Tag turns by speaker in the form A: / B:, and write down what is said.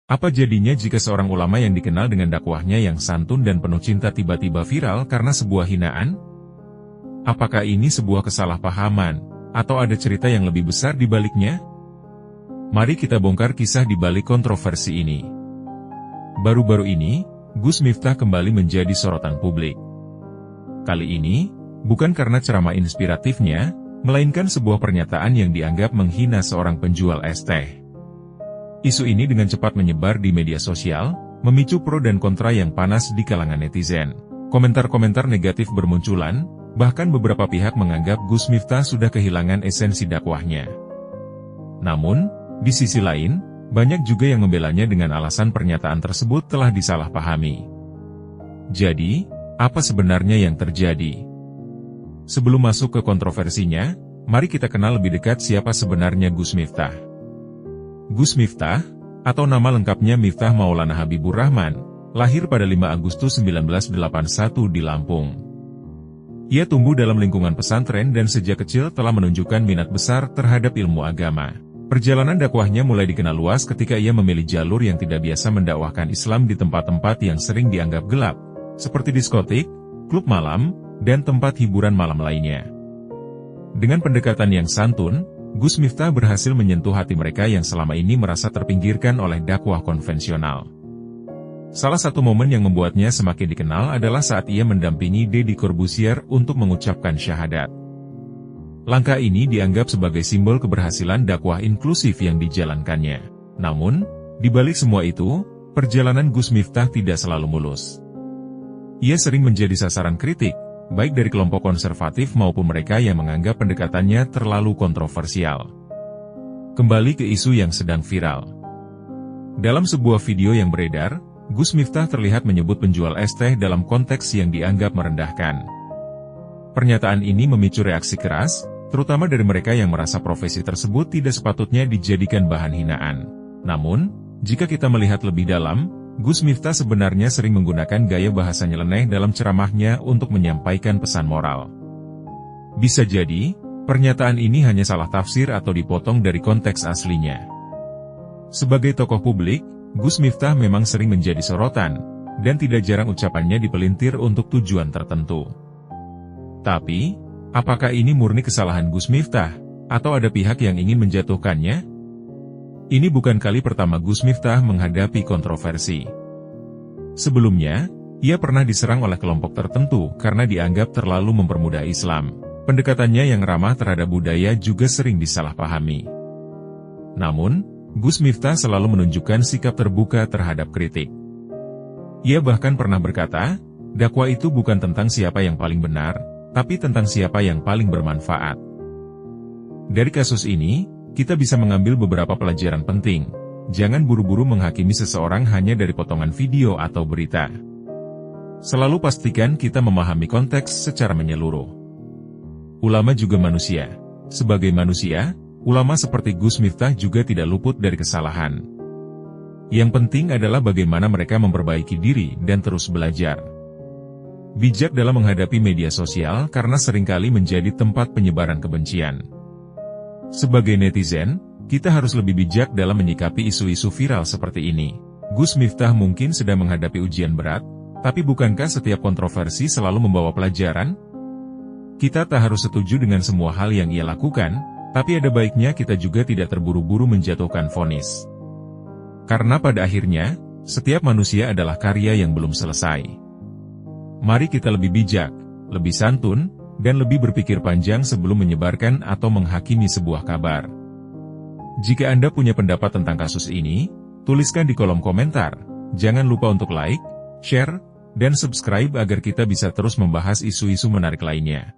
A: Apa jadinya jika seorang ulama yang dikenal dengan dakwahnya yang santun dan penuh cinta tiba-tiba viral karena sebuah hinaan? Apakah ini sebuah kesalahpahaman, atau ada cerita yang lebih besar di baliknya? Mari kita bongkar kisah di balik kontroversi ini. Baru-baru ini, Gus Miftah kembali menjadi sorotan publik. Kali ini, bukan karena ceramah inspiratifnya, melainkan sebuah pernyataan yang dianggap menghina seorang penjual es teh. Isu ini dengan cepat menyebar di media sosial, memicu pro dan kontra yang panas di kalangan netizen. Komentar-komentar negatif bermunculan, bahkan beberapa pihak menganggap Gus Miftah sudah kehilangan esensi dakwahnya. Namun, di sisi lain, banyak juga yang membelanya dengan alasan pernyataan tersebut telah disalahpahami. Jadi, apa sebenarnya yang terjadi? Sebelum masuk ke kontroversinya, mari kita kenal lebih dekat siapa sebenarnya Gus Miftah. Gus Miftah, atau nama lengkapnya Miftah Maulana Habibur Rahman, lahir pada 5 Agustus 1981 di Lampung. Ia tumbuh dalam lingkungan pesantren dan sejak kecil telah menunjukkan minat besar terhadap ilmu agama. Perjalanan dakwahnya mulai dikenal luas ketika ia memilih jalur yang tidak biasa mendakwahkan Islam di tempat-tempat yang sering dianggap gelap, seperti diskotik, klub malam, dan tempat hiburan malam lainnya. Dengan pendekatan yang santun, Gus Miftah berhasil menyentuh hati mereka yang selama ini merasa terpinggirkan oleh dakwah konvensional. Salah satu momen yang membuatnya semakin dikenal adalah saat ia mendampingi Deddy Corbuzier untuk mengucapkan syahadat. Langkah ini dianggap sebagai simbol keberhasilan dakwah inklusif yang dijalankannya. Namun, di balik semua itu, perjalanan Gus Miftah tidak selalu mulus. Ia sering menjadi sasaran kritik, baik dari kelompok konservatif maupun mereka yang menganggap pendekatannya terlalu kontroversial. Kembali ke isu yang sedang viral. Dalam sebuah video yang beredar, Gus Miftah terlihat menyebut penjual es teh dalam konteks yang dianggap merendahkan. Pernyataan ini memicu reaksi keras, terutama dari mereka yang merasa profesi tersebut tidak sepatutnya dijadikan bahan hinaan. Namun, jika kita melihat lebih dalam, Gus Miftah sebenarnya sering menggunakan gaya bahasa nyeleneh dalam ceramahnya untuk menyampaikan pesan moral. Bisa jadi, pernyataan ini hanya salah tafsir atau dipotong dari konteks aslinya. Sebagai tokoh publik, Gus Miftah memang sering menjadi sorotan, dan tidak jarang ucapannya dipelintir untuk tujuan tertentu. Tapi, apakah ini murni kesalahan Gus Miftah, atau ada pihak yang ingin menjatuhkannya? Ini bukan kali pertama Gus Miftah menghadapi kontroversi. Sebelumnya, ia pernah diserang oleh kelompok tertentu karena dianggap terlalu mempermudah Islam. Pendekatannya yang ramah terhadap budaya juga sering disalahpahami. Namun, Gus Miftah selalu menunjukkan sikap terbuka terhadap kritik. Ia bahkan pernah berkata, dakwah itu bukan tentang siapa yang paling benar, tapi tentang siapa yang paling bermanfaat. Dari kasus ini, kita bisa mengambil beberapa pelajaran penting. Jangan buru-buru menghakimi seseorang hanya dari potongan video atau berita. Selalu pastikan kita memahami konteks secara menyeluruh. Ulama juga manusia. Sebagai manusia, ulama seperti Gus Miftah juga tidak luput dari kesalahan. Yang penting adalah bagaimana mereka memperbaiki diri dan terus belajar. Bijak dalam menghadapi media sosial karena seringkali menjadi tempat penyebaran kebencian. Sebagai netizen, kita harus lebih bijak dalam menyikapi isu-isu viral seperti ini. Gus Miftah mungkin sedang menghadapi ujian berat, tapi bukankah setiap kontroversi selalu membawa pelajaran? Kita tak harus setuju dengan semua hal yang ia lakukan, tapi ada baiknya kita juga tidak terburu-buru menjatuhkan vonis. Karena pada akhirnya, setiap manusia adalah karya yang belum selesai. Mari kita lebih bijak, lebih santun, dan lebih berpikir panjang sebelum menyebarkan atau menghakimi sebuah kabar. Jika Anda punya pendapat tentang kasus ini, tuliskan di kolom komentar. Jangan lupa untuk like, share, dan subscribe agar kita bisa terus membahas isu-isu menarik lainnya.